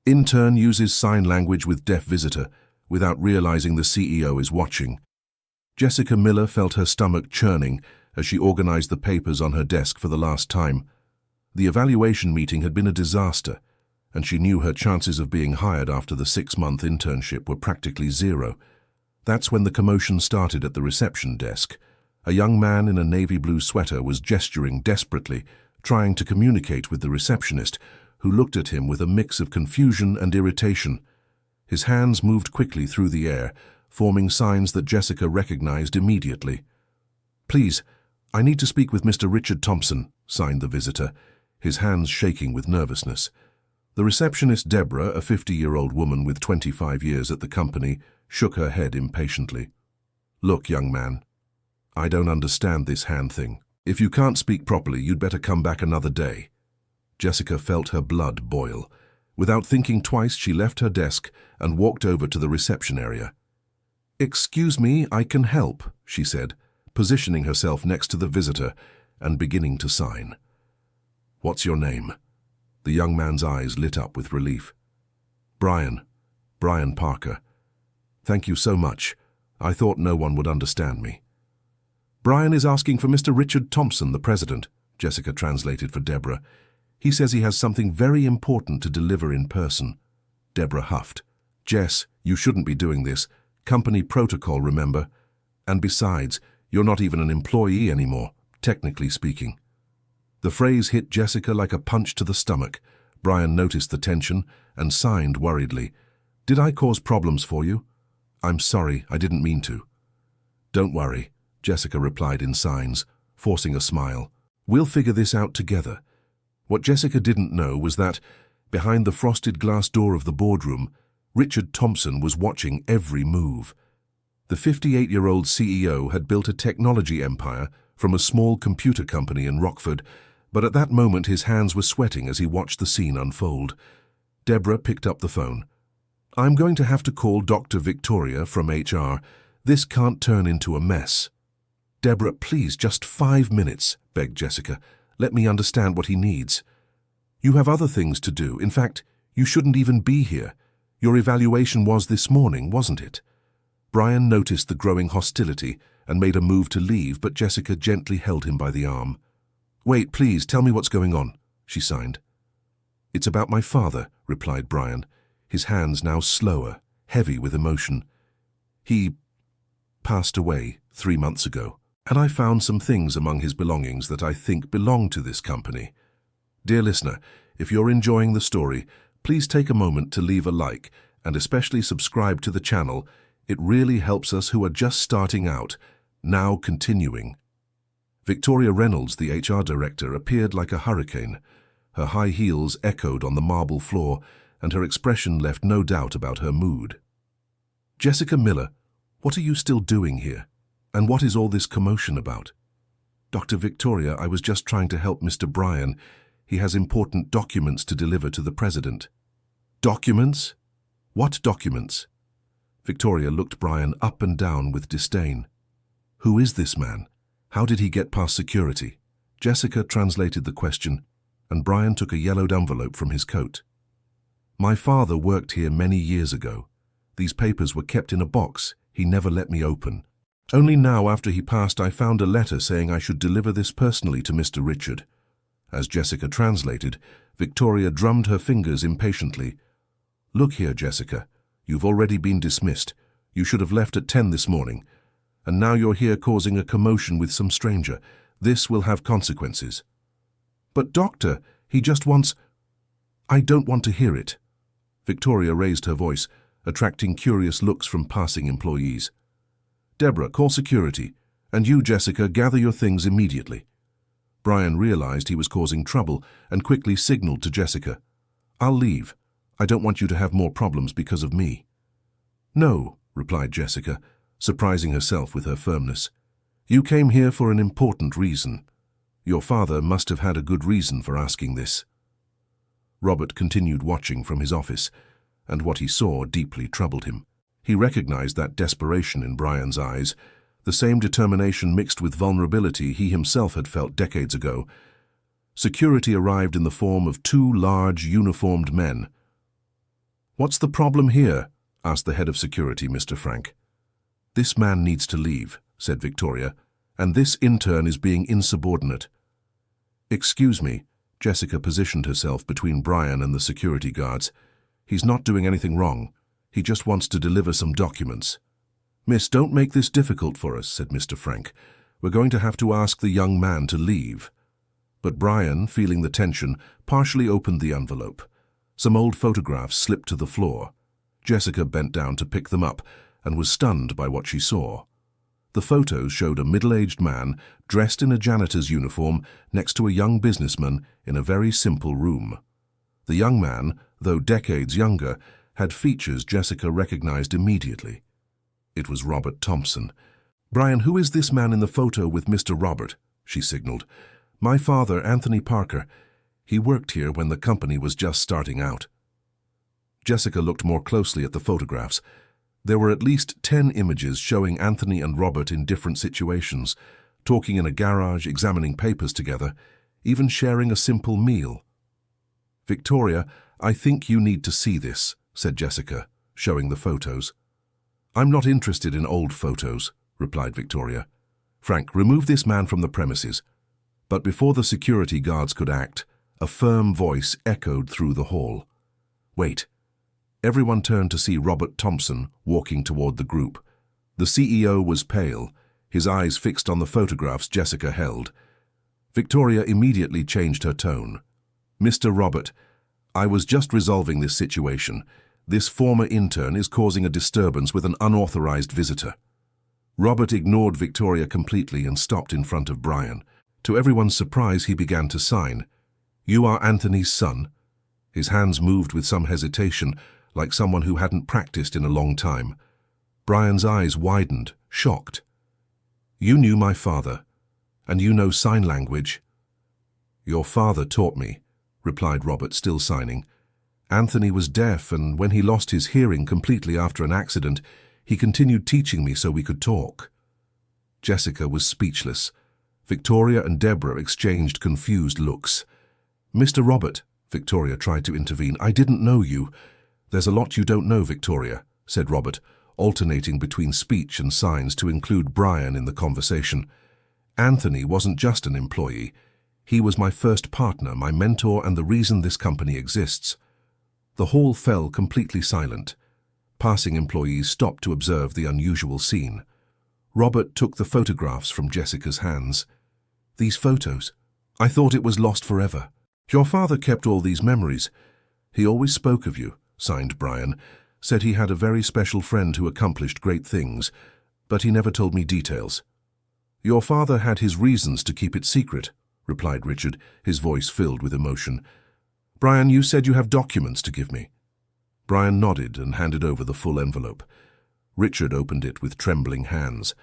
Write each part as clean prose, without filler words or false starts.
Intern uses sign language with deaf visitor without realizing the CEO is watching. Jessica Miller felt her stomach churning as she organized the papers on her desk for the last time. The evaluation meeting had been a disaster, and she knew her chances of being hired after the 6-month internship were practically zero. That's when the commotion started at the reception desk. A young man in a navy blue sweater was gesturing desperately, trying to communicate with the receptionist, who looked at him with a mix of confusion and irritation. His hands moved quickly through the air, forming signs that Jessica recognized immediately. "Please, I need to speak with Mr. Richard Thompson," signed the visitor, his hands shaking with nervousness. The receptionist, Deborah, a 50-year-old woman with 25 years at the company, shook her head impatiently. "Look, young man, I don't understand this hand thing. If you can't speak properly, you'd better come back another day." Jessica felt her blood boil. Without thinking twice, she left her desk and walked over to the reception area. "Excuse me, I can help," she said, positioning herself next to the visitor and beginning to sign. "What's your name?" The young man's eyes lit up with relief. Brian Parker. "Thank you so much. I thought no one would understand me." "Brian is asking for Mr. Richard Thompson, the president," Jessica translated for Deborah. "He says he has something very important to deliver in person." Deborah huffed. "Jess, you shouldn't be doing this. Company protocol, remember? And besides, you're not even an employee anymore, technically speaking." The phrase hit Jessica like a punch to the stomach. Brian noticed the tension and signed worriedly. "Did I cause problems for you?" "I'm sorry, I didn't mean to." "Don't worry," Jessica replied in signs, forcing a smile. "We'll figure this out together." What Jessica didn't know was that, behind the frosted glass door of the boardroom, Richard Thompson was watching every move. The 58-year-old CEO had built a technology empire from a small computer company in Rockford, but at that moment his hands were sweating as he watched the scene unfold. Deborah picked up the phone. "I'm going to have to call Dr. Victoria from HR. This can't turn into a mess." "Deborah, please, just 5 minutes," begged Jessica. "Let me understand what he needs." "You have other things to do. In fact, you shouldn't even be here. Your evaluation was this morning, wasn't it?" Brian noticed the growing hostility and made a move to leave, but Jessica gently held him by the arm. "Wait, please, tell me what's going on," she signed. "It's about my father," replied Brian, his hands now slower, heavy with emotion. "He passed away 3 months ago, and I found some things among his belongings that I think belong to this company. Dear listener, if you're enjoying the story, please take a moment to leave a like and especially subscribe to the channel. It really helps us who are just starting out. Now continuing. Victoria Reynolds, the HR director, appeared like a hurricane. Her high heels echoed on the marble floor, and her expression left no doubt about her mood. "Jessica Miller, what are you still doing here? And what is all this commotion about?" "Dr. Victoria, I was just trying to help Mr. Brian. He has important documents to deliver to the president." "Documents? What documents?" Victoria looked Brian up and down with disdain. "Who is this man? How did he get past security?" Jessica translated the question, and Brian took a yellowed envelope from his coat. "My father worked here many years ago. These papers were kept in a box he never let me open. Only now, after he passed, I found a letter saying I should deliver this personally to Mr. Richard." As Jessica translated, Victoria drummed her fingers impatiently. "Look here, Jessica. You've already been dismissed. You should have left at 10 this morning. And now you're here causing a commotion with some stranger. This will have consequences." "But doctor, he just wants—" "I don't want to hear it." Victoria raised her voice, attracting curious looks from passing employees. "Deborah, call security. And you, Jessica, gather your things immediately." Brian realized he was causing trouble and quickly signaled to Jessica. "I'll leave. I don't want you to have more problems because of me." "No," replied Jessica, surprising herself with her firmness. "You came here for an important reason. Your father must have had a good reason for asking this." Robert continued watching from his office, and what he saw deeply troubled him. He recognized that desperation in Brian's eyes, the same determination mixed with vulnerability he himself had felt decades ago. Security arrived in the form of 2 large, uniformed men. "What's the problem here?" asked the head of security, Mr. Frank. "This man needs to leave," said Victoria, "and this intern is being insubordinate." "Excuse me," Jessica positioned herself between Brian and the security guards. "He's not doing anything wrong. He just wants to deliver some documents." "Miss, don't make this difficult for us," said Mr. Frank. "We're going to have to ask the young man to leave." But Brian, feeling the tension, partially opened the envelope. Some old photographs slipped to the floor. Jessica bent down to pick them up and was stunned by what she saw. The photos showed a middle-aged man dressed in a janitor's uniform next to a young businessman in a very simple room. The young man, though decades younger, had features Jessica recognized immediately. It was Robert Thompson. "Brian, who is this man in the photo with Mr. Robert?" she signaled. "My father, Anthony Parker. He worked here when the company was just starting out." Jessica looked more closely at the photographs. There were at least 10 images showing Anthony and Robert in different situations, talking in a garage, examining papers together, even sharing a simple meal. "Victoria, I think you need to see this," said Jessica, showing the photos. "I'm not interested in old photos," replied Victoria. "Frank, remove this man from the premises." But before the security guards could act, a firm voice echoed through the hall. "Wait." Everyone turned to see Robert Thompson walking toward the group. The CEO was pale, his eyes fixed on the photographs Jessica held. Victoria immediately changed her tone. "Mr. Robert, I was just resolving this situation. This former intern is causing a disturbance with an unauthorized visitor." Robert ignored Victoria completely and stopped in front of Brian. To everyone's surprise, he began to sign. "You are Anthony's son?" His hands moved with some hesitation, like someone who hadn't practiced in a long time. Brian's eyes widened, shocked. "You knew my father, and you know sign language?" "Your father taught me," replied Robert, still signing. "Anthony was deaf, and when he lost his hearing completely after an accident, he continued teaching me so we could talk." Jessica was speechless. Victoria and Deborah exchanged confused looks. "Mr. Robert," Victoria tried to intervene, "I didn't know you." "There's a lot you don't know, Victoria," said Robert, alternating between speech and signs to include Brian in the conversation. "Anthony wasn't just an employee. He was my first partner, my mentor, and the reason this company exists." The hall fell completely silent. Passing employees stopped to observe the unusual scene. Robert took the photographs from Jessica's hands. "These photos, I thought it was lost forever." "Your father kept all these memories. He always spoke of you," signed Brian, "said he had a very special friend who accomplished great things, but he never told me details." "Your father had his reasons to keep it secret," replied Richard, his voice filled with emotion. "Brian, you said you have documents to give me." Brian nodded and handed over the full envelope. Richard opened it with trembling hands.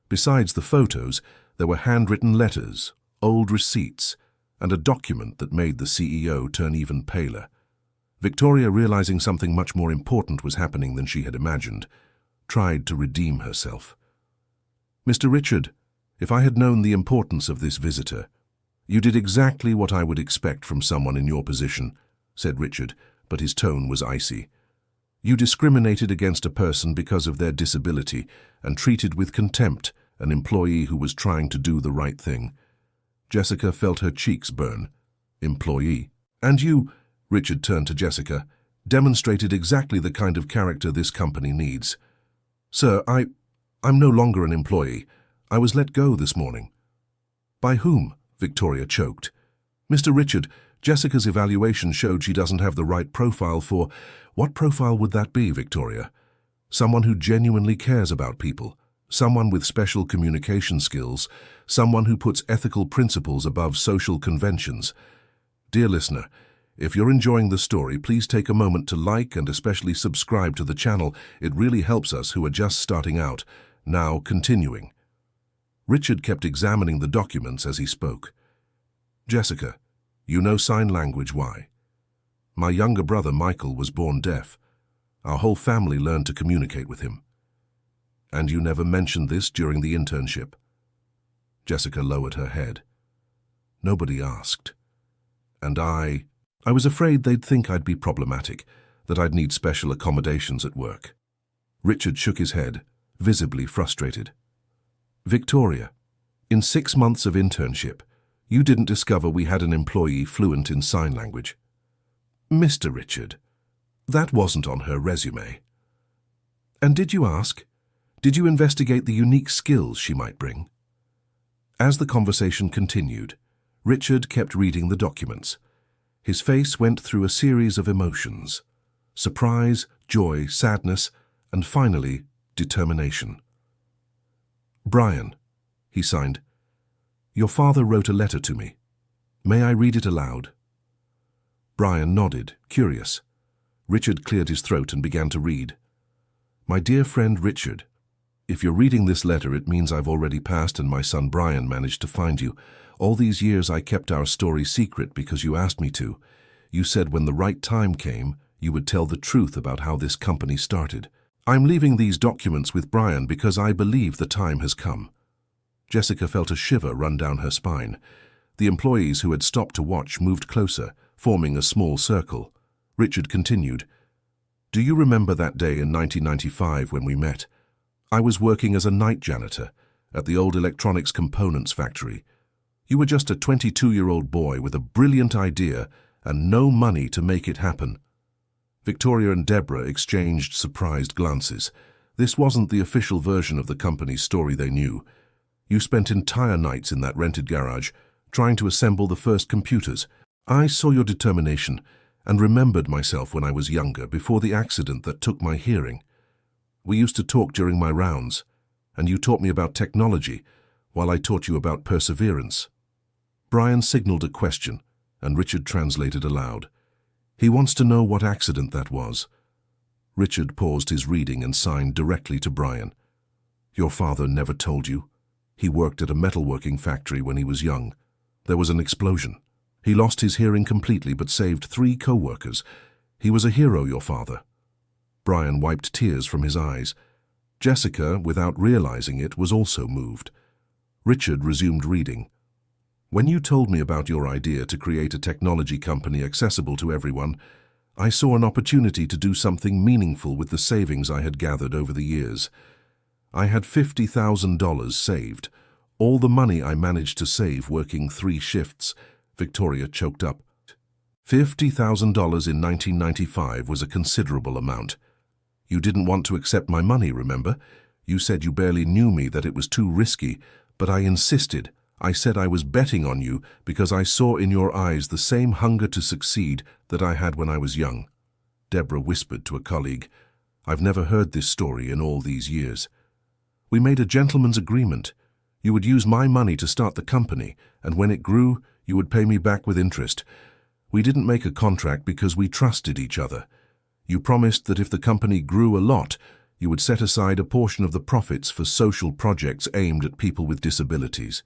Besides the photos, there were handwritten letters, old receipts, and a document that made the CEO turn even paler. Victoria, realizing something much more important was happening than she had imagined, tried to redeem herself. "Mr. Richard, if I had known the importance of this visitor—" "You did exactly what I would expect from someone in your position," said Richard, but his tone was icy. "You discriminated against a person because of their disability and treated with contempt an employee who was trying to do the right thing." Jessica felt her cheeks burn. "Employee? And you," Richard turned to Jessica, "demonstrated exactly the kind of character this company needs." "Sir, I'm no longer an employee. I was let go this morning." "By whom?" Victoria choked. "Mr. Richard, Jessica's evaluation showed she doesn't have the right profile for—" "What profile would that be, Victoria?" "Someone who genuinely cares about people, someone with special communication skills, someone who puts ethical principles above social conventions." Dear listener, if you're enjoying the story, please take a moment to like and especially subscribe to the channel. It really helps us who are just starting out. Now, continuing. Richard kept examining the documents as he spoke. "Jessica, you know sign language, why? My younger brother, Michael, was born deaf. Our whole family learned to communicate with him. And you never mentioned this during the internship?" Jessica lowered her head. "Nobody asked. And I was afraid they'd think I'd be problematic. that I'd need special accommodations at work. Richard shook his head, visibly frustrated. Victoria, in 6 months of internship, you didn't discover we had an employee fluent in sign language. Mr. Richard, that wasn't on her resume. And did you ask? Did you investigate the unique skills she might bring? As the conversation continued, Richard kept reading the documents. His face went through a series of emotions: surprise, joy, sadness, and finally, determination. Brian, he signed, your father wrote a letter to me. May I read it aloud? Brian nodded, curious. Richard cleared his throat and began to read. My dear friend Richard, if you're reading this letter, it means I've already passed and my son Brian managed to find you. All these years I kept our story secret because you asked me to. You said when the right time came, you would tell the truth about how this company started. I'm leaving these documents with Brian because I believe the time has come. Jessica felt a shiver run down her spine. The employees who had stopped to watch moved closer, forming a small circle. Richard continued, Do you remember that day in 1995 when we met? I was working as a night janitor at the old electronics components factory. You were just a 22-year-old boy with a brilliant idea and no money to make it happen. Victoria and Deborah exchanged surprised glances. This wasn't the official version of the company's story they knew. You spent entire nights in that rented garage, trying to assemble the first computers. I saw your determination and remembered myself when I was younger, before the accident that took my hearing. We used to talk during my rounds, and you taught me about technology, while I taught you about perseverance. Brian signaled a question, and Richard translated aloud. He wants to know what accident that was. Richard paused his reading and signed directly to Brian. Your father never told you? He worked at a metalworking factory when he was young. There was an explosion. He lost his hearing completely but saved 3 co-workers. He was a hero, your father. Brian wiped tears from his eyes. Jessica, without realizing it, was also moved. Richard resumed reading. When you told me about your idea to create a technology company accessible to everyone, I saw an opportunity to do something meaningful with the savings I had gathered over the years. I had $50,000 saved, all the money I managed to save working 3 shifts. Victoria choked up. $50,000 in 1995 was a considerable amount. You didn't want to accept my money, remember? You said you barely knew me, that it was too risky, but I insisted. I said I was betting on you because I saw in your eyes the same hunger to succeed that I had when I was young. Deborah whispered to a colleague, I've never heard this story in all these years. We made a gentleman's agreement. You would use my money to start the company, and when it grew, you would pay me back with interest. We didn't make a contract because we trusted each other. You promised that if the company grew a lot, you would set aside a portion of the profits for social projects aimed at people with disabilities.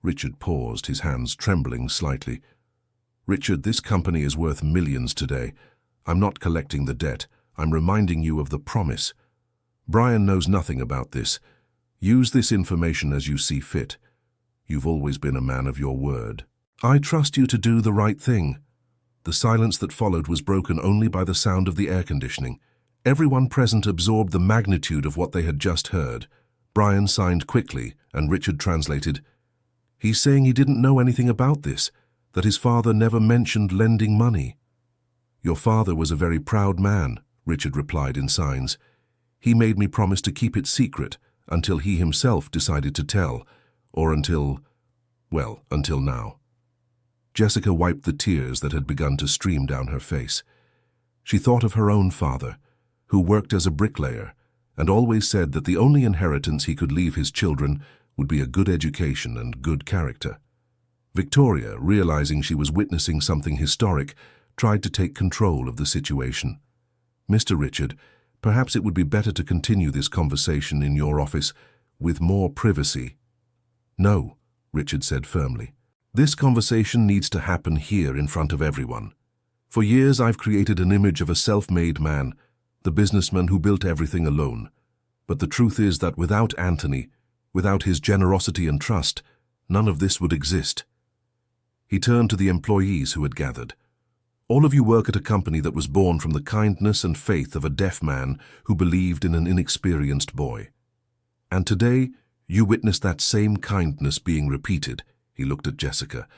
Richard paused, his hands trembling slightly. Richard, this company is worth millions today. I'm not collecting the debt. I'm reminding you of the promise. Brian knows nothing about this. Use this information as you see fit. You've always been a man of your word. I trust you to do the right thing. The silence that followed was broken only by the sound of the air conditioning. Everyone present absorbed the magnitude of what they had just heard. Brian signed quickly, and Richard translated, He's saying he didn't know anything about this, that his father never mentioned lending money. Your father was a very proud man, Richard replied in signs. He made me promise to keep it secret until he himself decided to tell, or until now. Jessica wiped the tears that had begun to stream down her face. She thought of her own father, who worked as a bricklayer, and always said that the only inheritance he could leave his children would be a good education and good character. Victoria, realizing she was witnessing something historic, tried to take control of the situation. Mr. Richard, perhaps it would be better to continue this conversation in your office with more privacy. No, Richard said firmly. This conversation needs to happen here in front of everyone. For years I've created an image of a self-made man, the businessman who built everything alone. But the truth is that without Anthony, without his generosity and trust, none of this would exist. He turned to the employees who had gathered. All of you work at a company that was born from the kindness and faith of a deaf man who believed in an inexperienced boy. And today, you witness that same kindness being repeated, he looked at Jessica,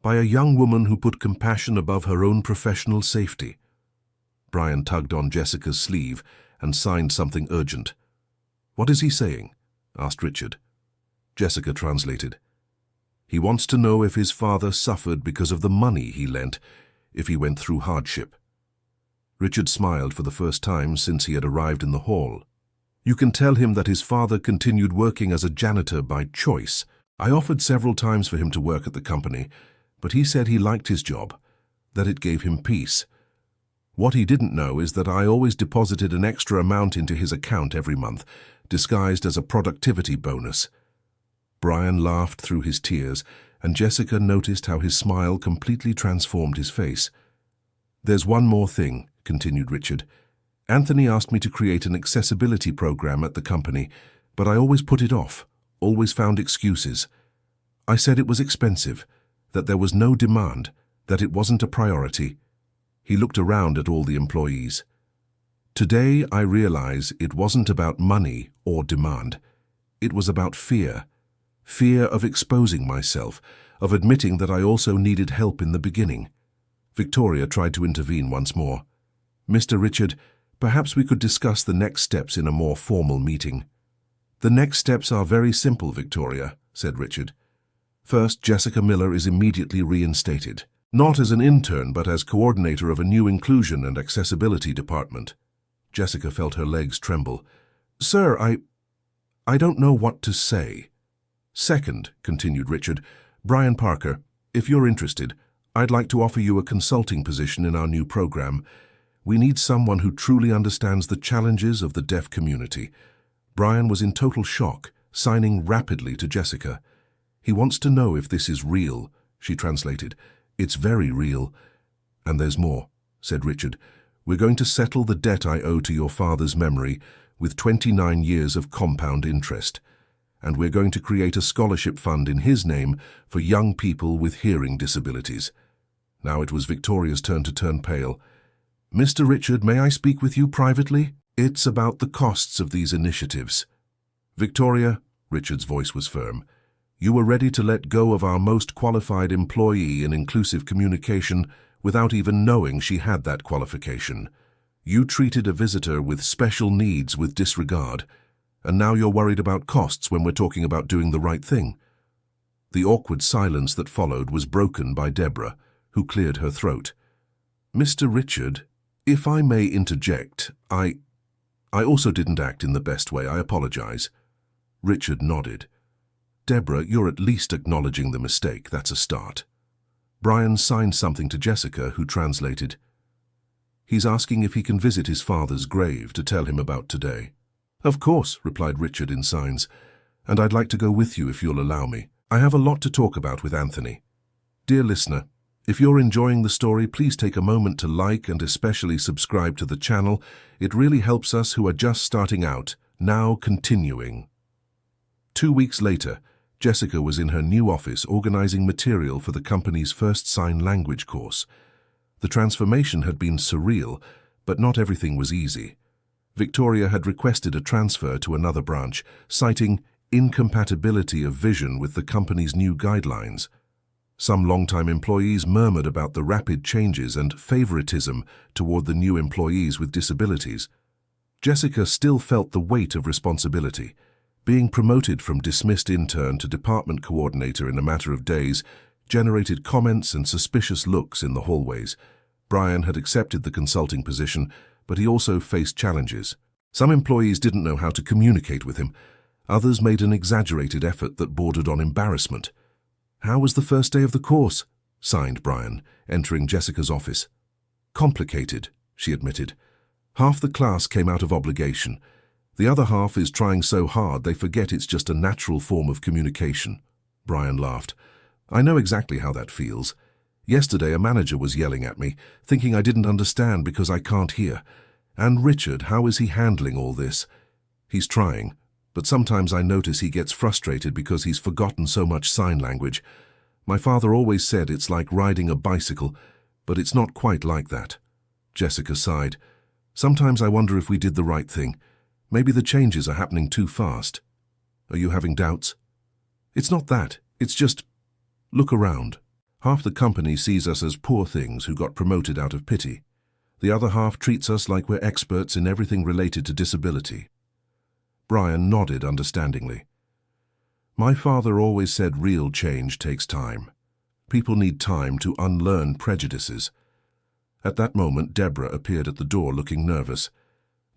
by a young woman who put compassion above her own professional safety. Brian tugged on Jessica's sleeve and signed something urgent. "What is he saying?" asked Richard. Jessica translated. "He wants to know if his father suffered because of the money he lent, if he went through hardship." Richard smiled for the first time since he had arrived in the hall. "You can tell him that his father continued working as a janitor by choice. I offered several times for him to work at the company, but he said he liked his job, that it gave him peace. What he didn't know is that I always deposited an extra amount into his account every month, disguised as a productivity bonus." Brian laughed through his tears, and Jessica noticed how his smile completely transformed his face. "There's one more thing," continued Richard. "Anthony asked me to create an accessibility program at the company, but I always put it off, always found excuses. I said it was expensive, that there was no demand, that it wasn't a priority." He looked around at all the employees. "Today I realize it wasn't about money or demand. It was about fear. Fear of exposing myself, of admitting that I also needed help in the beginning." Victoria tried to intervene once more. "Mr. Richard, perhaps we could discuss the next steps in a more formal meeting." "The next steps are very simple, Victoria," said Richard. "First, Jessica Miller is immediately reinstated. Not as an intern, but as coordinator of a new inclusion and accessibility department." Jessica felt her legs tremble. "Sir, I don't know what to say." "Second," continued Richard, "Brian Parker, if you're interested, I'd like to offer you a consulting position in our new program. We need someone who truly understands the challenges of the deaf community." Brian was in total shock, signing rapidly to Jessica. "He wants to know if this is real," she translated. "It's very real." "And there's more," said Richard. "We're going to settle the debt I owe to your father's memory with 29 years of compound interest. And we're going to create a scholarship fund in his name for young people with hearing disabilities." Now it was Victoria's turn to turn pale. "Mr. Richard, may I speak with you privately? It's about the costs of these initiatives." "Victoria," Richard's voice was firm, "you were ready to let go of our most qualified employee in inclusive communication without even knowing she had that qualification. You treated a visitor with special needs with disregard, and now you're worried about costs when we're talking about doing the right thing." The awkward silence that followed was broken by Deborah, who cleared her throat. "Mr. Richard, if I may interject, I also didn't act in the best way. I apologize." Richard nodded. "Deborah, you're at least acknowledging the mistake. That's a start." Brian signed something to Jessica, who translated. "He's asking if he can visit his father's grave to tell him about today." "Of course," replied Richard in signs, "and I'd like to go with you if you'll allow me. I have a lot to talk about with Anthony." Dear listener, if you're enjoying the story, please take a moment to like and especially subscribe to the channel. It really helps us who are just starting out. Now continuing. 2 weeks later, Jessica was in her new office organizing material for the company's first sign language course. The transformation had been surreal, but not everything was easy. Victoria had requested a transfer to another branch, citing incompatibility of vision with the company's new guidelines. Some longtime employees murmured about the rapid changes and favoritism toward the new employees with disabilities. Jessica still felt the weight of responsibility. Being promoted from dismissed intern to department coordinator in a matter of days generated comments and suspicious looks in the hallways. Brian had accepted the consulting position, but he also faced challenges. Some employees didn't know how to communicate with him. Others made an exaggerated effort that bordered on embarrassment. "How was the first day of the course?" signed Brian, entering Jessica's office. "Complicated," she admitted. "Half the class came out of obligation. The other half is trying so hard they forget it's just a natural form of communication." Brian laughed. "I know exactly how that feels. Yesterday a manager was yelling at me, thinking I didn't understand because I can't hear. And Richard, how is he handling all this?" "He's trying, but sometimes I notice he gets frustrated because he's forgotten so much sign language. My father always said it's like riding a bicycle. But it's not quite like that. Jessica sighed. Sometimes I wonder if we did the right thing. Maybe the changes are happening too fast. Are you having doubts? It's not that. It's just, look around. Half the company sees us as poor things who got promoted out of pity. The other half treats us like we're experts in everything related to disability. Brian nodded understandingly. My father always said real change takes time. People need time to unlearn prejudices. At that moment, Deborah appeared at the door looking nervous.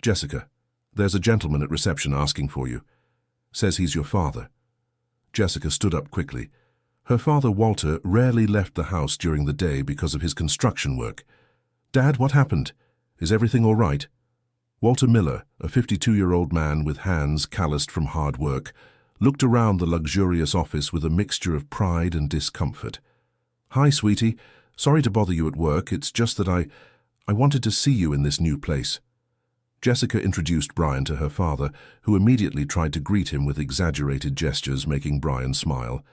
Jessica, there's a gentleman at reception asking for you. Says he's your father. Jessica stood up quickly. Her father, Walter, rarely left the house during the day because of his construction work. Dad, what happened? Is everything all right? Walter Miller, a 52-year-old man with hands calloused from hard work, looked around the luxurious office with a mixture of pride and discomfort. Hi, sweetie. Sorry to bother you at work. It's just that I wanted to see you in this new place. Jessica introduced Brian to her father, who immediately tried to greet him with exaggerated gestures, making Brian smile.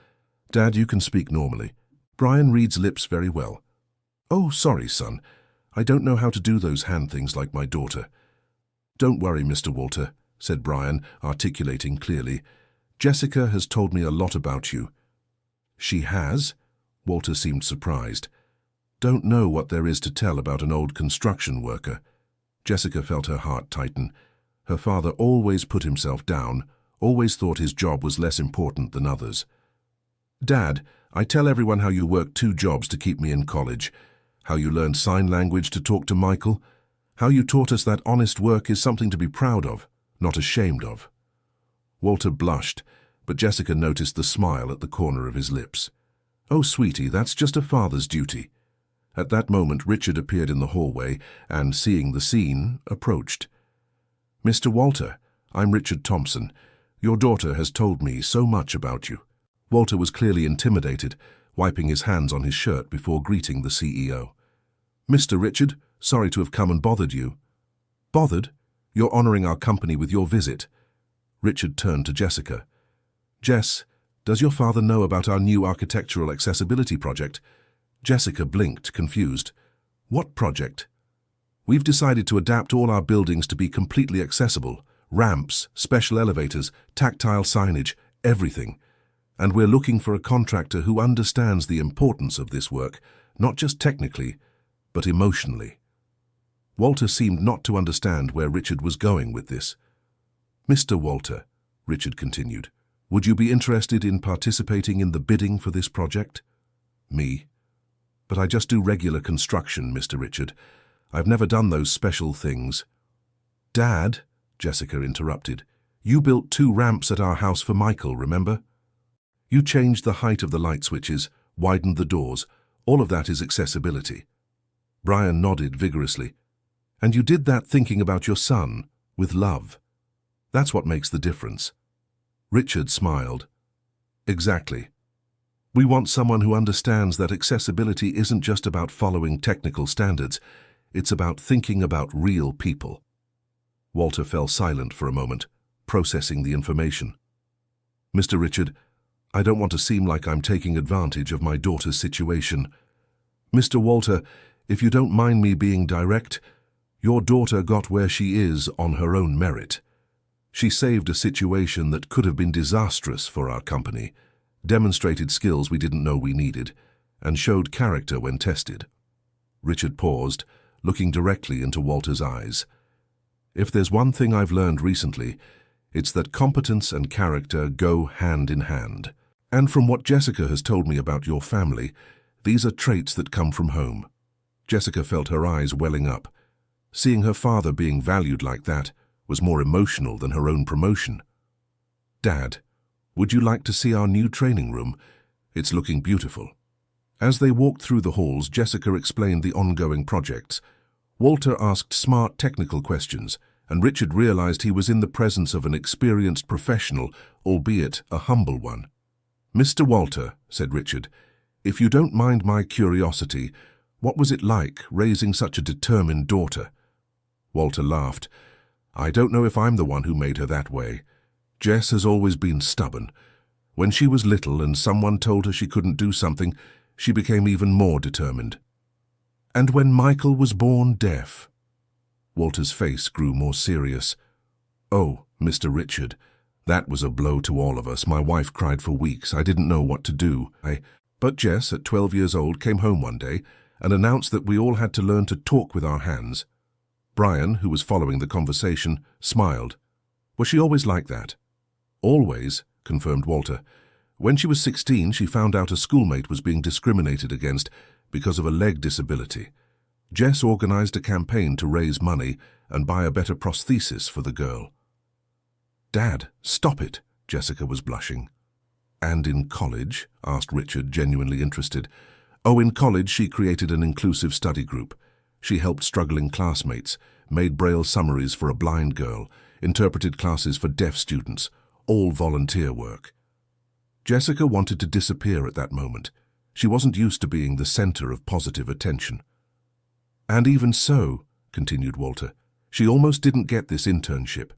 Dad, you can speak normally. Brian reads lips very well. Oh, sorry, son. I don't know how to do those hand things like my daughter. Don't worry, Mr. Walter, said Brian, articulating clearly. Jessica has told me a lot about you. She has? Walter seemed surprised. Don't know what there is to tell about an old construction worker. Jessica felt her heart tighten. Her father always put himself down, always thought his job was less important than others. Dad, I tell everyone how you worked 2 jobs to keep me in college, how you learned sign language to talk to Michael, how you taught us that honest work is something to be proud of, not ashamed of. Walter blushed, but Jessica noticed the smile at the corner of his lips. Oh, sweetie, that's just a father's duty. At that moment, Richard appeared in the hallway and, seeing the scene, approached. Mr. Walter, I'm Richard Thompson. Your daughter has told me so much about you. Walter was clearly intimidated, wiping his hands on his shirt before greeting the CEO. Mr. Richard, sorry to have come and bothered you. Bothered? You're honoring our company with your visit. Richard turned to Jessica. Jess, does your father know about our new architectural accessibility project? Jessica blinked, confused. What project? We've decided to adapt all our buildings to be completely accessible. Ramps, special elevators, tactile signage, everything. And we're looking for a contractor who understands the importance of this work, not just technically, but emotionally. Walter seemed not to understand where Richard was going with this. Mr. Walter, Richard continued, would you be interested in participating in the bidding for this project? Me? But I just do regular construction, Mr. Richard. I've never done those special things. Dad, Jessica interrupted, you built 2 ramps at our house for Michael, remember? You changed the height of the light switches, widened the doors. All of that is accessibility. Brian nodded vigorously. And you did that thinking about your son, with love. That's what makes the difference. Richard smiled. Exactly. We want someone who understands that accessibility isn't just about following technical standards. It's about thinking about real people. Walter fell silent for a moment, processing the information. Mr. Richard, I don't want to seem like I'm taking advantage of my daughter's situation. Mr. Walter, if you don't mind me being direct, your daughter got where she is on her own merit. She saved a situation that could have been disastrous for our company, demonstrated skills we didn't know we needed, and showed character when tested. Richard paused, looking directly into Walter's eyes. If there's one thing I've learned recently, it's that competence and character go hand in hand. And from what Jessica has told me about your family, these are traits that come from home. Jessica felt her eyes welling up. Seeing her father being valued like that was more emotional than her own promotion. Dad, would you like to see our new training room? It's looking beautiful. As they walked through the halls, Jessica explained the ongoing projects. Walter asked smart technical questions, and Richard realized he was in the presence of an experienced professional, albeit a humble one. Mr. Walter, said Richard, if you don't mind my curiosity, what was it like raising such a determined daughter? Walter laughed. I don't know if I'm the one who made her that way. Jess has always been stubborn. When she was little and someone told her she couldn't do something, she became even more determined. And when Michael was born deaf. Walter's face grew more serious. Oh, Mr. Richard, that was a blow to all of us. My wife cried for weeks. I didn't know what to do. But Jess, at 12 years old, came home one day and announced that we all had to learn to talk with our hands. Brian, who was following the conversation, smiled. Was she always like that? Always, confirmed Walter. When she was 16, she found out a schoolmate was being discriminated against because of a leg disability. Jess organized a campaign to raise money and buy a better prosthesis for the girl. Dad, stop it, Jessica was blushing. And in college? Asked Richard, genuinely interested. Oh, in college she created an inclusive study group. She helped struggling classmates, made Braille summaries for a blind girl, interpreted classes for deaf students, all volunteer work. Jessica wanted to disappear at that moment. She wasn't used to being the center of positive attention. And even so, continued Walter, she almost didn't get this internship.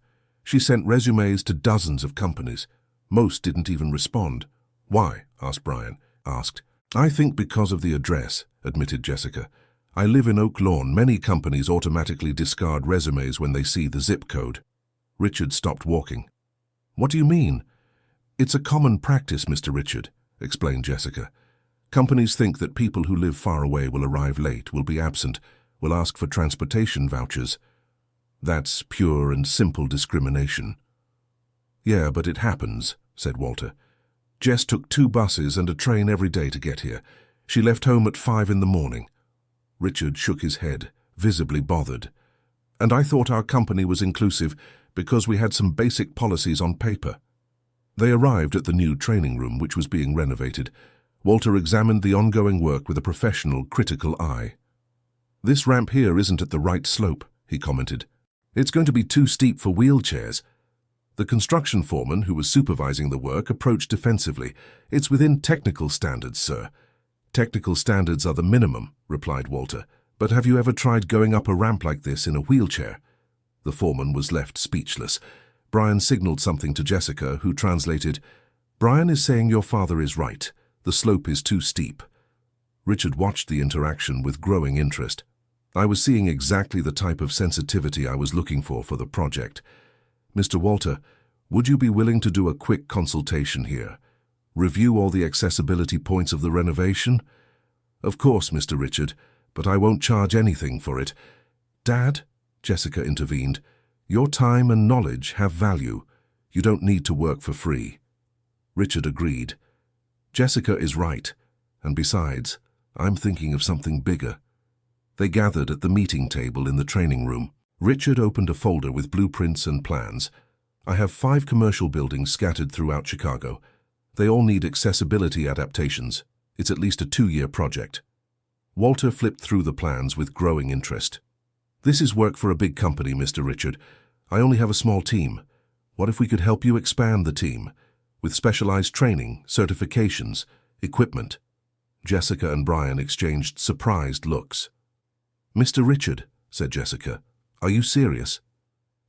She sent resumes to dozens of companies. Most didn't even respond. Why? Asked Brian. I think because of the address, admitted Jessica. I live in Oak Lawn. Many companies automatically discard resumes when they see the zip code. Richard stopped walking. What do you mean? It's a common practice, Mr. Richard, explained Jessica. Companies think that people who live far away will arrive late, will be absent, will ask for transportation vouchers. That's pure and simple discrimination. Yeah, but it happens, said Walter. Jess took 2 buses and a train every day to get here. She left home at 5 in the morning. Richard shook his head, visibly bothered. And I thought our company was inclusive because we had some basic policies on paper. They arrived at the new training room, which was being renovated. Walter examined the ongoing work with a professional, critical eye. This ramp here isn't at the right slope, he commented. It's going to be too steep for wheelchairs. The construction foreman, who was supervising the work, approached defensively. It's within technical standards, sir. Technical standards are the minimum, replied Walter. But have you ever tried going up a ramp like this in a wheelchair? The foreman was left speechless. Brian signaled something to Jessica, who translated, Brian is saying your father is right. The slope is too steep. Richard watched the interaction with growing interest. I was seeing exactly the type of sensitivity I was looking for the project. Mr. Walter, would you be willing to do a quick consultation here? Review all the accessibility points of the renovation? Of course, Mr. Richard, but I won't charge anything for it. Dad, Jessica intervened, your time and knowledge have value. You don't need to work for free. Richard agreed. Jessica is right, and besides, I'm thinking of something bigger. They gathered at the meeting table in the training room. Richard opened a folder with blueprints and plans. I have 5 commercial buildings scattered throughout Chicago. They all need accessibility adaptations. It's at least a 2-year project. Walter flipped through the plans with growing interest. This is work for a big company, Mr. Richard. I only have a small team. What if we could help you expand the team? With specialized training, certifications, equipment. Jessica and Brian exchanged surprised looks. Mr. Richard, said Jessica, are you serious?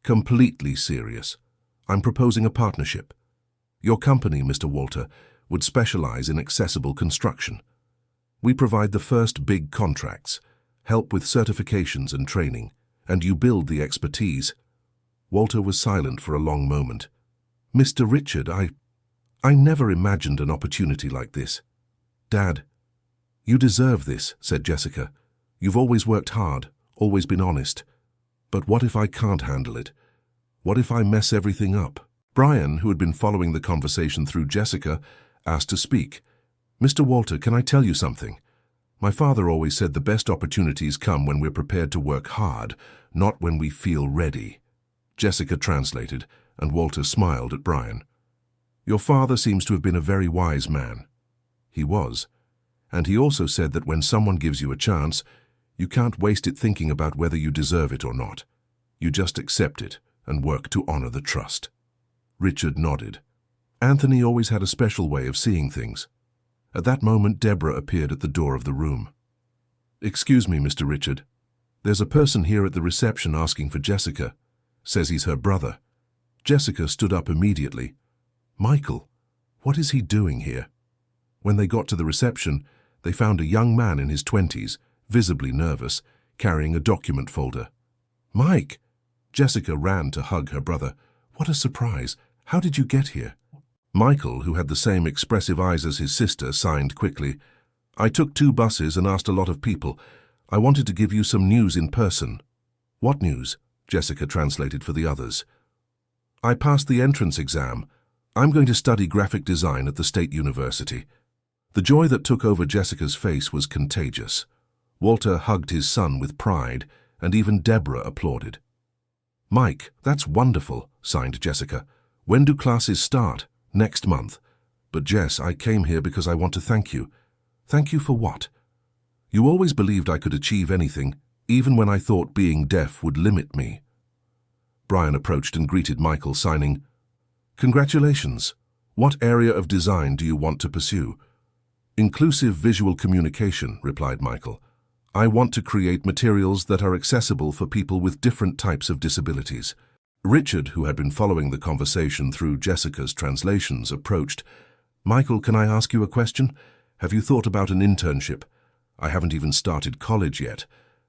Completely serious. I'm proposing a partnership. Your company, Mr. Walter, would specialize in accessible construction. We provide the first big contracts, help with certifications and training, and you build the expertise. Walter was silent for a long moment. Mr. Richard, I never imagined an opportunity like this. Dad, you deserve this, said Jessica. You've always worked hard, always been honest. But what if I can't handle it? What if I mess everything up? Brian, who had been following the conversation through Jessica, asked to speak. Mr. Walter, can I tell you something? My father always said the best opportunities come when we're prepared to work hard, not when we feel ready. Jessica translated, and Walter smiled at Brian. Your father seems to have been a very wise man. He was. And he also said that when someone gives you a chance, you can't waste it thinking about whether you deserve it or not. You just accept it and work to honor the trust. Richard nodded. Anthony always had a special way of seeing things. At that moment, Deborah appeared at the door of the room. Excuse me, Mr. Richard. There's a person here at the reception asking for Jessica. Says he's her brother. Jessica stood up immediately. Michael, what is he doing here? When they got to the reception, they found a young man in his 20s, visibly nervous, carrying a document folder. "Mike!" Jessica ran to hug her brother. "What a surprise! How did you get here?" Michael, who had the same expressive eyes as his sister, signed quickly. "I took 2 buses and asked a lot of people. I wanted to give you some news in person." "What news?" Jessica translated for the others. "I passed the entrance exam. I'm going to study graphic design at the State University." The joy that took over Jessica's face was contagious. Walter hugged his son with pride, and even Deborah applauded. "Mike, that's wonderful," signed Jessica. "When do classes start?" "Next month. But Jess, I came here because I want to thank you." "Thank you for what?" "You always believed I could achieve anything, even when I thought being deaf would limit me." Brian approached and greeted Michael, signing, "Congratulations. What area of design do you want to pursue?" "Inclusive visual communication," replied Michael. "I want to create materials that are accessible for people with different types of disabilities." Richard, who had been following the conversation through Jessica's translations, approached. "Michael, can I ask you a question? Have you thought about an internship? I haven't even started college yet,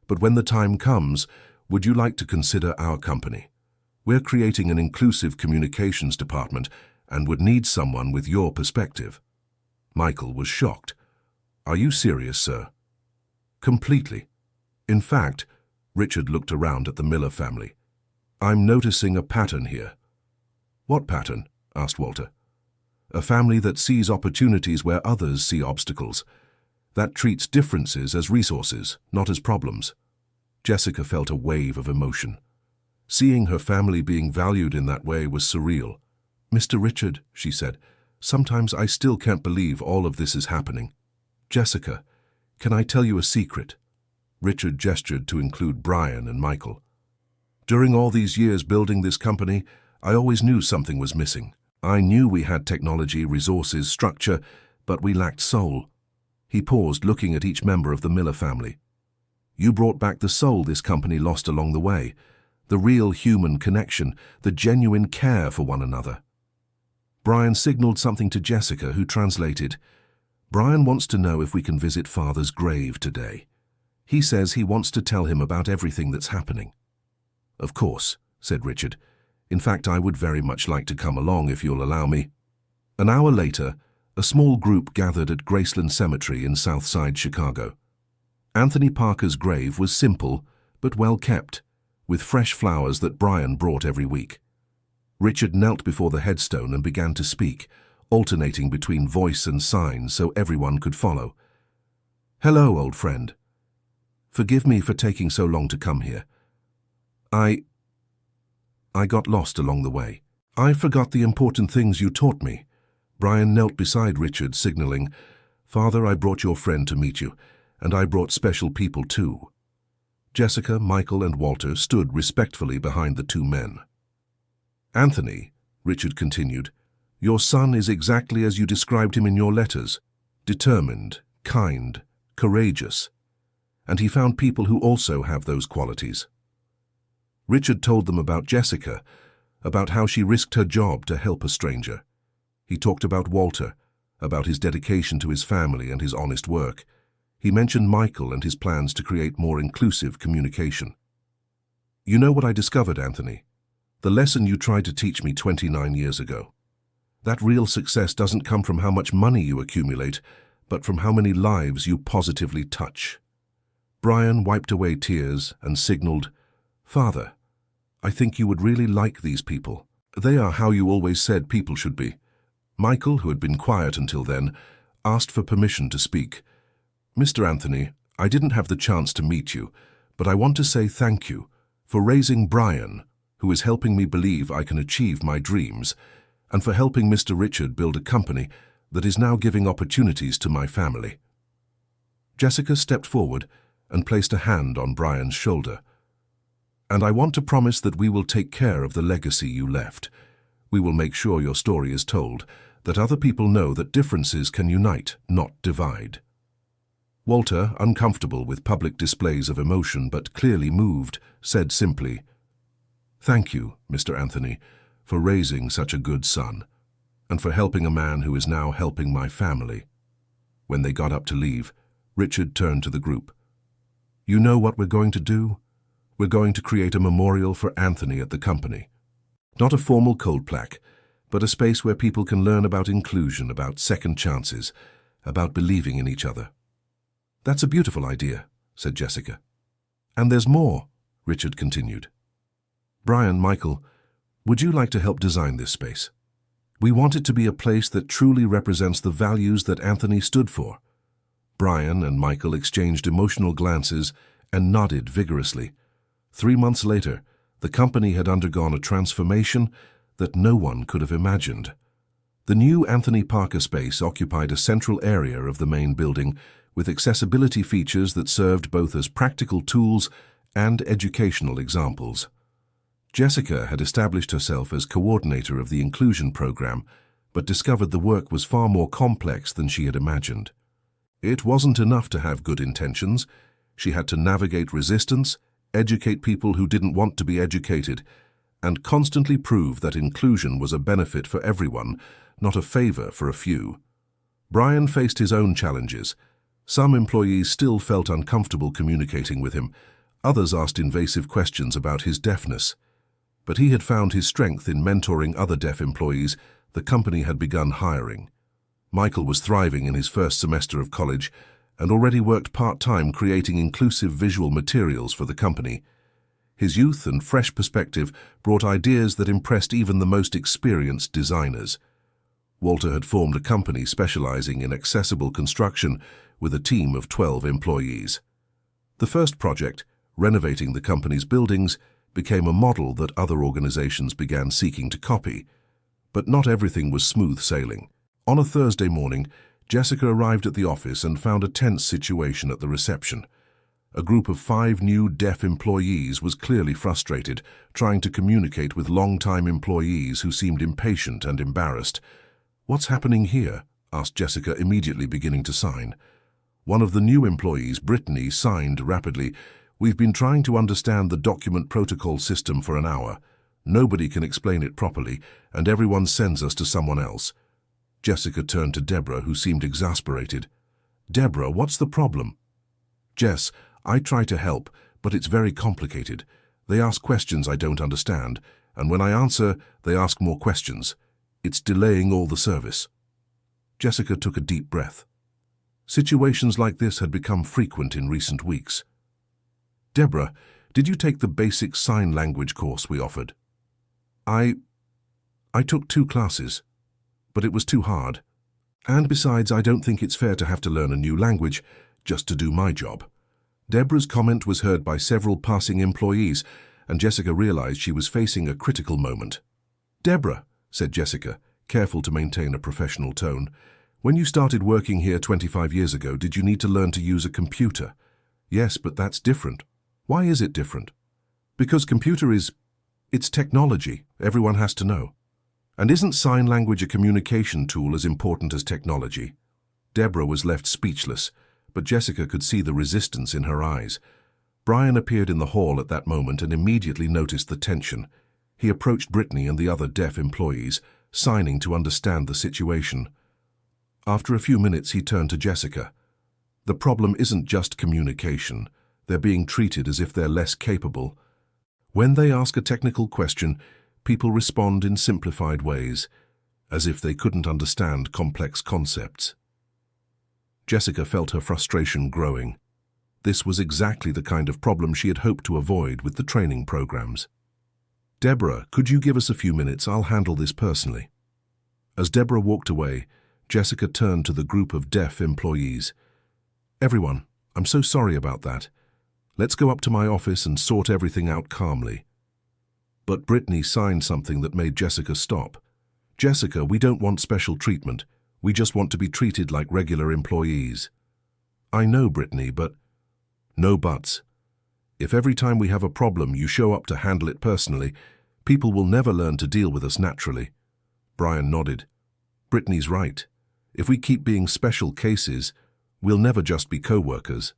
but when the time comes, would you like to consider our company? We're creating an inclusive communications department and would need someone with your perspective." Michael was shocked. "Are you serious, sir?" "Completely. In fact," Richard looked around at the Miller family, "I'm noticing a pattern here." "What pattern?" asked Walter. "A family that sees opportunities where others see obstacles. That treats differences as resources, not as problems." Jessica felt a wave of emotion. Seeing her family being valued in that way was surreal. "Mr. Richard," she said, "sometimes I still can't believe all of this is happening." "Jessica, can I tell you a secret?" Richard gestured to include Brian and Michael. "During all these years building this company, I always knew something was missing. I knew we had technology, resources, structure, but we lacked soul." He paused, looking at each member of the Miller family. "You brought back the soul this company lost along the way, the real human connection, the genuine care for one another." Brian signaled something to Jessica, who translated, "Brian wants to know if we can visit Father's grave today. He says he wants to tell him about everything that's happening." "Of course," said Richard. "In fact, I would very much like to come along if you'll allow me." An hour later, a small group gathered at Graceland Cemetery in Southside Chicago. Anthony Parker's grave was simple but well kept, with fresh flowers that Brian brought every week. Richard knelt before the headstone and began to speak, alternating between voice and signs so everyone could follow. "Hello, old friend. Forgive me for taking so long to come here. I got lost along the way. I forgot the important things you taught me." Brian knelt beside Richard, signaling, "Father, I brought your friend to meet you, and I brought special people too." Jessica, Michael, and Walter stood respectfully behind the 2 men. "Anthony," Richard continued, "your son is exactly as you described him in your letters, determined, kind, courageous, and he found people who also have those qualities." Richard told them about Jessica, about how she risked her job to help a stranger. He talked about Walter, about his dedication to his family and his honest work. He mentioned Michael and his plans to create more inclusive communication. "You know what I discovered, Anthony? The lesson you tried to teach me 29 years ago. That real success doesn't come from how much money you accumulate, but from how many lives you positively touch." Brian wiped away tears and signaled, "Father, I think you would really like these people. They are how you always said people should be." Michael, who had been quiet until then, asked for permission to speak. "Mr. Anthony, I didn't have the chance to meet you, but I want to say thank you for raising Brian, who is helping me believe I can achieve my dreams, and for helping Mr. Richard build a company that is now giving opportunities to my family." Jessica stepped forward and placed a hand on Brian's shoulder. "And I want to promise that we will take care of the legacy you left. We will make sure your story is told, that other people know that differences can unite, not divide." Walter, uncomfortable with public displays of emotion but clearly moved, said simply, "Thank you, Mr. Anthony, for raising such a good son, and for helping a man who is now helping my family." When they got up to leave, Richard turned to the group. You know what we're going to do? We're going to create a memorial for Anthony at the company. Not a formal cold plaque, but a space where people can learn about inclusion, about second chances, about believing in each other. That's a beautiful idea, said Jessica. And there's more, Richard continued. Brian, Michael, would you like to help design this space? We want it to be a place that truly represents the values that Anthony stood for. Brian and Michael exchanged emotional glances and nodded vigorously. 3 months later, the company had undergone a transformation that no one could have imagined. The new Anthony Parker space occupied a central area of the main building with accessibility features that served both as practical tools and educational examples. Jessica had established herself as coordinator of the inclusion program, but discovered the work was far more complex than she had imagined. It wasn't enough to have good intentions. She had to navigate resistance, educate people who didn't want to be educated, and constantly prove that inclusion was a benefit for everyone, not a favor for a few. Brian faced his own challenges. Some employees still felt uncomfortable communicating with him. Others asked invasive questions about his deafness. But he had found his strength in mentoring other deaf employees the company had begun hiring. Michael was thriving in his first semester of college and already worked part-time creating inclusive visual materials for the company. His youth and fresh perspective brought ideas that impressed even the most experienced designers. Walter had formed a company specializing in accessible construction with a team of 12 employees. The first project, renovating the company's buildings, became a model that other organizations began seeking to copy. But not everything was smooth sailing. On a Thursday morning, Jessica arrived at the office and found a tense situation at the reception. A group of 5 new deaf employees was clearly frustrated, trying to communicate with long-time employees who seemed impatient and embarrassed. "What's happening here?" asked Jessica, immediately beginning to sign. One of the new employees, Brittany, signed rapidly. "We've been trying to understand the document protocol system for an hour. Nobody can explain it properly, and everyone sends us to someone else." Jessica turned to Deborah, who seemed exasperated. "Deborah, what's the problem?" "Jess, I try to help, but it's very complicated. They ask questions I don't understand, and when I answer, they ask more questions. It's delaying all the service." Jessica took a deep breath. Situations like this had become frequent in recent weeks. "Deborah, did you take the basic sign language course we offered?" I took 2 classes, but it was too hard. And besides, I don't think it's fair to have to learn a new language just to do my job." Deborah's comment was heard by several passing employees, and Jessica realized she was facing a critical moment. "Deborah," said Jessica, careful to maintain a professional tone, "when you started working here 25 years ago, did you need to learn to use a computer?" "Yes, but that's different." "Why is it different?" "Because it's technology. Everyone has to know." "And isn't sign language a communication tool as important as technology?" Deborah was left speechless, but Jessica could see the resistance in her eyes. Brian appeared in the hall at that moment and immediately noticed the tension. He approached Brittany and the other deaf employees, signing to understand the situation. After a few minutes, he turned to Jessica. "The problem isn't just communication. They're being treated as if they're less capable. When they ask a technical question, people respond in simplified ways, as if they couldn't understand complex concepts." Jessica felt her frustration growing. This was exactly the kind of problem she had hoped to avoid with the training programs. "Deborah, could you give us a few minutes? I'll handle this personally." As Deborah walked away, Jessica turned to the group of deaf employees. "Everyone, I'm so sorry about that. Let's go up to my office and sort everything out calmly." But Brittany signed something that made Jessica stop. "Jessica, we don't want special treatment. We just want to be treated like regular employees." "I know, Brittany, but—" "No buts. If every time we have a problem you show up to handle it personally, people will never learn to deal with us naturally." Brian nodded. "Brittany's right. If we keep being special cases, we'll never just be co-workers."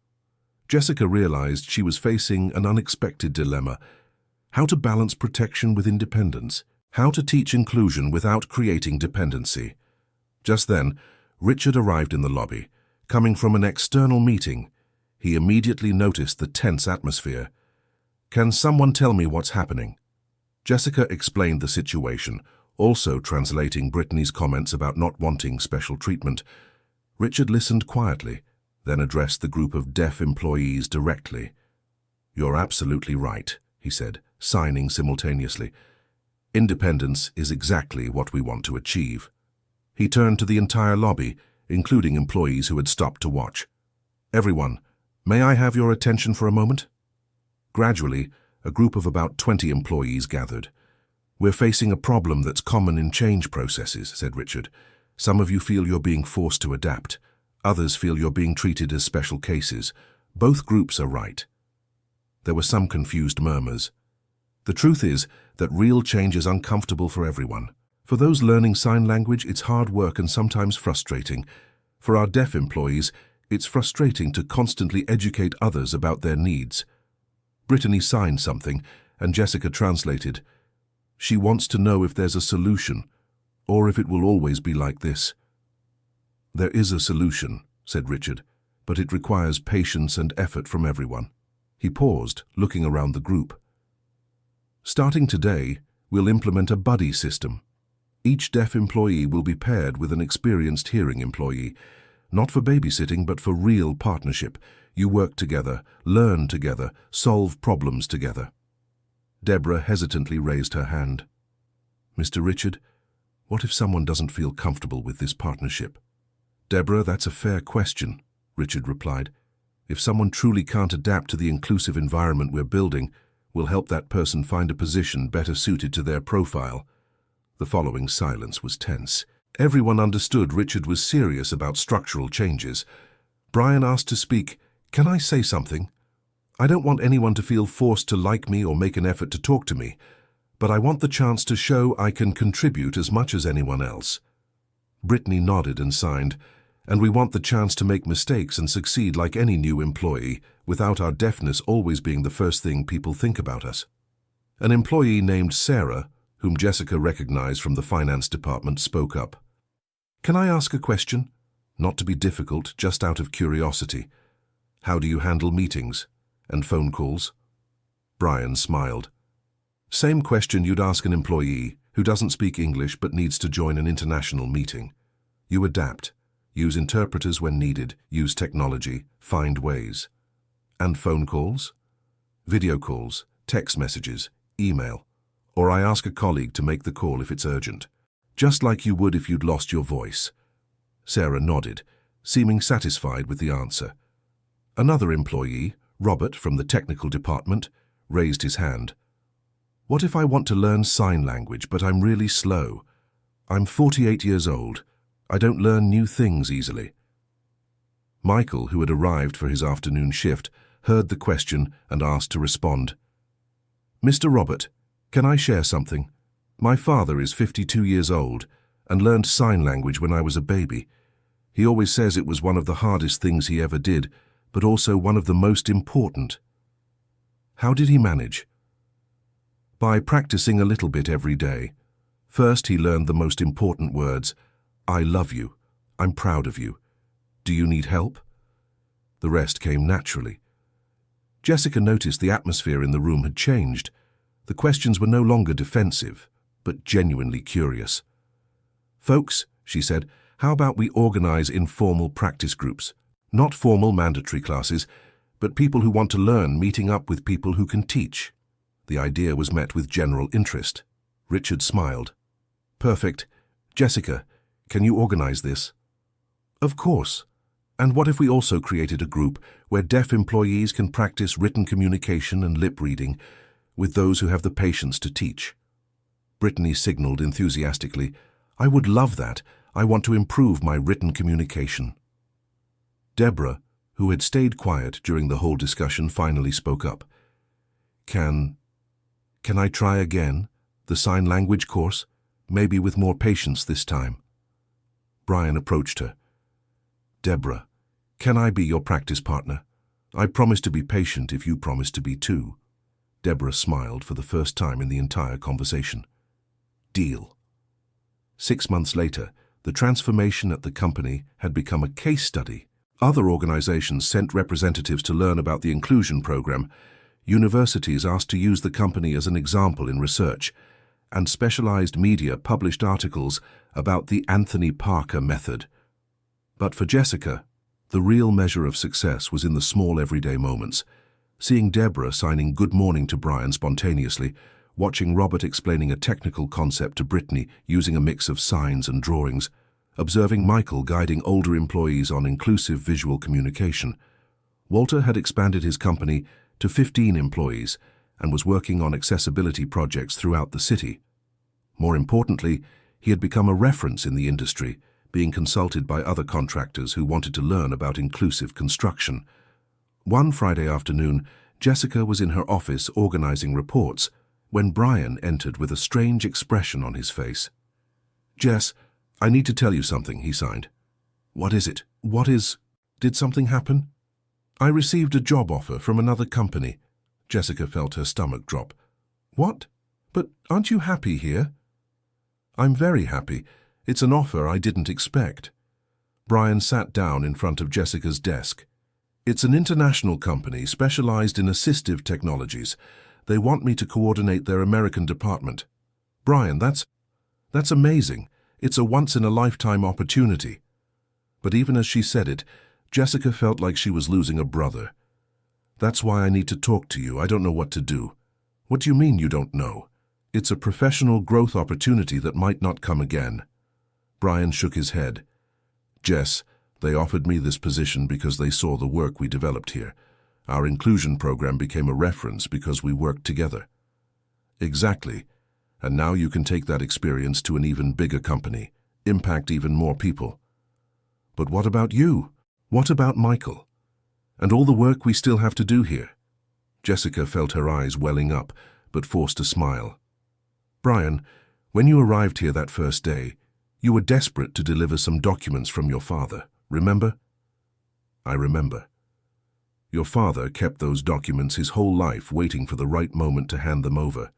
Jessica realized she was facing an unexpected dilemma: how to balance protection with independence, how to teach inclusion without creating dependency. Just then, Richard arrived in the lobby, coming from an external meeting. He immediately noticed the tense atmosphere. "Can someone tell me what's happening?" Jessica explained the situation, also translating Brittany's comments about not wanting special treatment. Richard listened quietly, then addressed the group of deaf employees directly. "You're absolutely right," he said, signing simultaneously. "Independence is exactly what we want to achieve." He turned to the entire lobby, including employees who had stopped to watch. "Everyone, may I have your attention for a moment?" Gradually, a group of about 20 employees gathered. "We're facing a problem that's common in change processes," said Richard. "Some of you feel you're being forced to adapt. Others feel you're being treated as special cases. Both groups are right." There were some confused murmurs. "The truth is that real change is uncomfortable for everyone. For those learning sign language, it's hard work and sometimes frustrating. For our deaf employees, it's frustrating to constantly educate others about their needs." Brittany signed something, and Jessica translated. "She wants to know if there's a solution, or if it will always be like this." "There is a solution," said Richard, "but it requires patience and effort from everyone." He paused, looking around the group. "Starting today, we'll implement a buddy system. Each deaf employee will be paired with an experienced hearing employee, not for babysitting but for real partnership. You work together, learn together, solve problems together." Deborah hesitantly raised her hand. "Mr. Richard, what if someone doesn't feel comfortable with this partnership?" "Deborah, that's a fair question," Richard replied. "If someone truly can't adapt to the inclusive environment we're building, we'll help that person find a position better suited to their profile." The following silence was tense. Everyone understood Richard was serious about structural changes. Brian asked to speak. "Can I say something? I don't want anyone to feel forced to like me or make an effort to talk to me, but I want the chance to show I can contribute as much as anyone else." Brittany nodded and signed. "And we want the chance to make mistakes and succeed like any new employee, without our deafness always being the first thing people think about us." An employee named Sarah, whom Jessica recognized from the finance department, spoke up. "Can I ask a question? Not to be difficult, just out of curiosity. How do you handle meetings and phone calls?" Brian smiled. "Same question you'd ask an employee who doesn't speak English but needs to join an international meeting. You adapt. Use interpreters when needed, use technology, find ways." "And phone calls?" "Video calls, text messages, email. Or I ask a colleague to make the call if it's urgent. Just like you would if you'd lost your voice." Sarah nodded, seeming satisfied with the answer. Another employee, Robert from the technical department, raised his hand. "What if I want to learn sign language but I'm really slow? I'm 48 years old. I don't learn new things easily." Michael, who had arrived for his afternoon shift, heard the question and asked to respond. "Mr. Robert, can I share something? My father is 52 years old and learned sign language when I was a baby. He always says it was one of the hardest things he ever did, but also one of the most important." "How did he manage?" "By practicing a little bit every day. First, he learned the most important words. I love you. I'm proud of you. Do you need help?" The rest came naturally. Jessica noticed the atmosphere in the room had changed. The questions were no longer defensive, but genuinely curious. "Folks," she said, "how about we organize informal practice groups? Not formal mandatory classes, but people who want to learn meeting up with people who can teach." The idea was met with general interest. Richard smiled. "Perfect. Jessica, can you organize this?" "Of course. And what if we also created a group where deaf employees can practice written communication and lip reading with those who have the patience to teach?" Brittany signaled enthusiastically, "I would love that. I want to improve my written communication." Deborah, who had stayed quiet during the whole discussion, finally spoke up. Can I try again? The sign language course? Maybe with more patience this time." Brian approached her. "Deborah, can I be your practice partner? I promise to be patient if you promise to be too." Deborah smiled for the first time in the entire conversation. "Deal." 6 months later, the transformation at the company had become a case study Other organizations sent representatives to learn about the inclusion program. Universities asked to use the company as an example in research, and specialized media published articles about the Anthony Parker method. But for Jessica, the real measure of success was in the small everyday moments. Seeing Deborah signing good morning to Brian spontaneously, watching Robert explaining a technical concept to Brittany using a mix of signs and drawings, observing Michael guiding older employees on inclusive visual communication. Walter had expanded his company to 15 employees and was working on accessibility projects throughout the city. More importantly, he had become a reference in the industry, being consulted by other contractors who wanted to learn about inclusive construction. One Friday afternoon, Jessica was in her office organizing reports when Brian entered with a strange expression on his face. "Jess, I need to tell you something," he signed. "What is it? Did something happen?" "I received a job offer from another company." Jessica felt her stomach drop. "What? But aren't you happy here?" "I'm very happy. It's an offer I didn't expect." Brian sat down in front of Jessica's desk. "It's an international company specialized in assistive technologies. They want me to coordinate their American department." "Brian, that's amazing. It's a once-in-a-lifetime opportunity." But even as she said it, Jessica felt like she was losing a brother. "That's why I need to talk to you. I don't know what to do." "What do you mean you don't know?" "It's a professional growth opportunity that might not come again." Brian shook his head. "Jess, they offered me this position because they saw the work we developed here. Our inclusion program became a reference because we worked together." "Exactly. And now you can take that experience to an even bigger company, impact even more people." "But what about you? What about Michael? And all the work we still have to do here?" Jessica felt her eyes welling up, but forced a smile. "Brian, when you arrived here that first day, you were desperate to deliver some documents from your father, remember?" "I remember." "Your father kept those documents his whole life, waiting for the right moment to hand them over.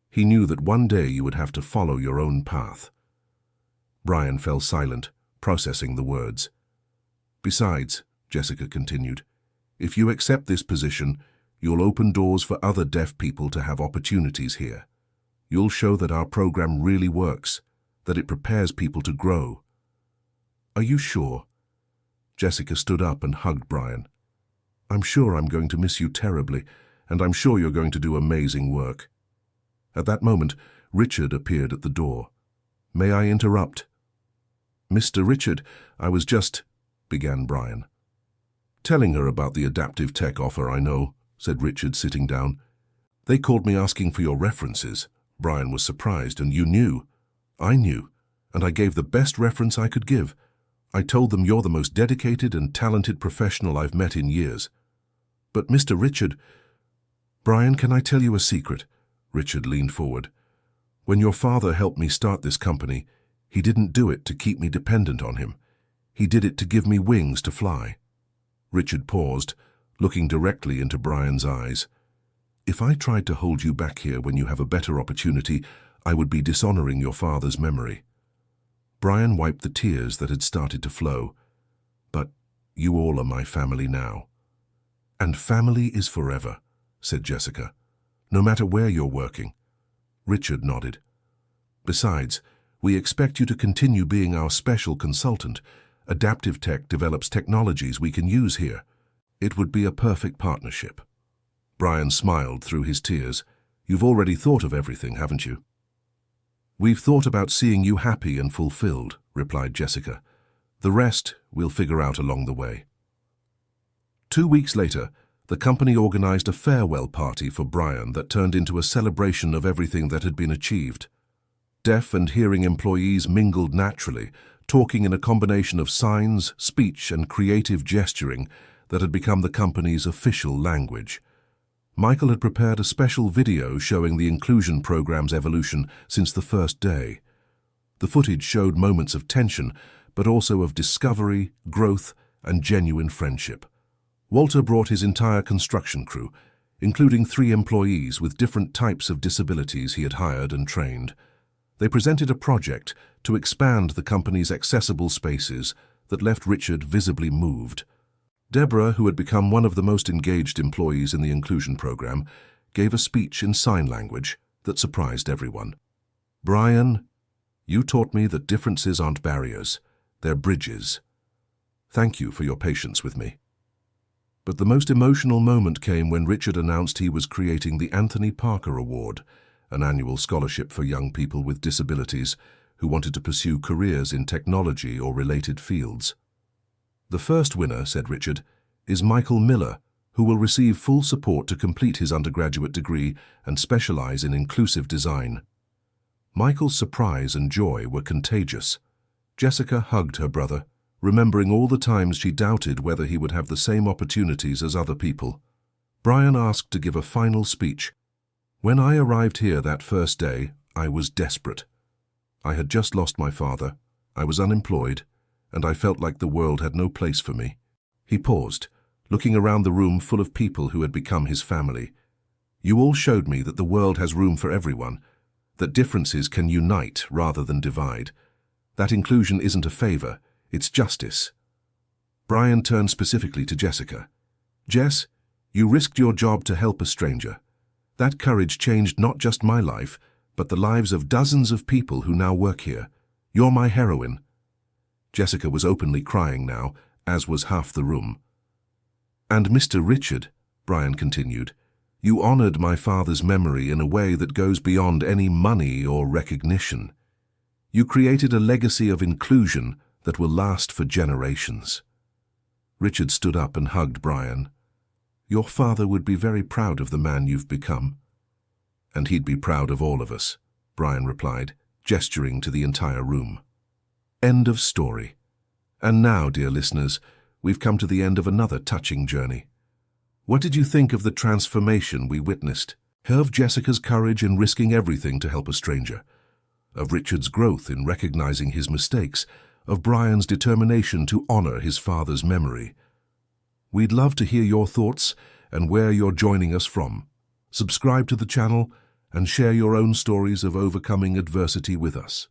He knew that one day you would have to follow your own path." Brian fell silent, processing the words. "Besides," Jessica continued, "if you accept this position, you'll open doors for other deaf people to have opportunities here. You'll show that our program really works, that it prepares people to grow." "Are you sure?" Jessica stood up and hugged Brian. "I'm sure I'm going to miss you terribly, and I'm sure you're going to do amazing work." At that moment, Richard appeared at the door. "May I interrupt?" "Mr. Richard, I was just—" began Brian. "Telling her about the adaptive tech offer, I know," said Richard, sitting down. "They called me asking for your references." Brian was surprised. "And you knew?" "I knew, and I gave the best reference I could give. I told them you're the most dedicated and talented professional I've met in years." "But Mr. Richard—" "Brian, can I tell you a secret?" Richard leaned forward. "When your father helped me start this company, he didn't do it to keep me dependent on him. He did it to give me wings to fly." Richard paused, looking directly into Brian's eyes. "If I tried to hold you back here when you have a better opportunity, I would be dishonoring your father's memory." Brian wiped the tears that had started to flow. "But you all are my family now." "And family is forever," said Jessica. "No matter where you're working." Richard nodded. "Besides, we expect you to continue being our special consultant. Adaptive Tech develops technologies we can use here. It would be a perfect partnership." Brian smiled through his tears. "You've already thought of everything, haven't you?" "We've thought about seeing you happy and fulfilled," replied Jessica. "The rest we'll figure out along the way." 2 weeks later, the company organized a farewell party for Brian that turned into a celebration of everything that had been achieved. Deaf and hearing employees mingled naturally, talking in a combination of signs, speech, and creative gesturing that had become the company's official language. Michael had prepared a special video showing the inclusion program's evolution since the first day. The footage showed moments of tension, but also of discovery, growth, and genuine friendship. Walter brought his entire construction crew, including 3 employees with different types of disabilities he had hired and trained. They presented a project to expand the company's accessible spaces that left Richard visibly moved. Deborah, who had become one of the most engaged employees in the inclusion program, gave a speech in sign language that surprised everyone. "Brian, you taught me that differences aren't barriers, they're bridges. Thank you for your patience with me." But the most emotional moment came when Richard announced he was creating the Anthony Parker Award, an annual scholarship for young people with disabilities who wanted to pursue careers in technology or related fields. "The first winner," said Richard, "is Michael Miller, who will receive full support to complete his undergraduate degree and specialize in inclusive design." Michael's surprise and joy were contagious. Jessica hugged her brother, remembering all the times she doubted whether he would have the same opportunities as other people. Brian asked to give a final speech. "When I arrived here that first day, I was desperate. I had just lost my father, I was unemployed, and I felt like the world had no place for me." He paused, looking around the room full of people who had become his family. "You all showed me that the world has room for everyone, that differences can unite rather than divide. That inclusion isn't a favor, it's justice." Brian turned specifically to Jessica. "Jess, you risked your job to help a stranger. That courage changed not just my life, but the lives of dozens of people who now work here. You're my heroine." Jessica was openly crying now, as was half the room. "And Mr. Richard," Brian continued, "you honored my father's memory in a way that goes beyond any money or recognition. You created a legacy of inclusion that will last for generations." Richard stood up and hugged Brian. "Your father would be very proud of the man you've become." "And he'd be proud of all of us," Brian replied, gesturing to the entire room. End of story. And now, dear listeners, we've come to the end of another touching journey. What did you think of the transformation we witnessed? Of Jessica's courage in risking everything to help a stranger? Of Richard's growth in recognizing his mistakes? Of Brian's determination to honor his father's memory? We'd love to hear your thoughts and where you're joining us from. Subscribe to the channel and share your own stories of overcoming adversity with us.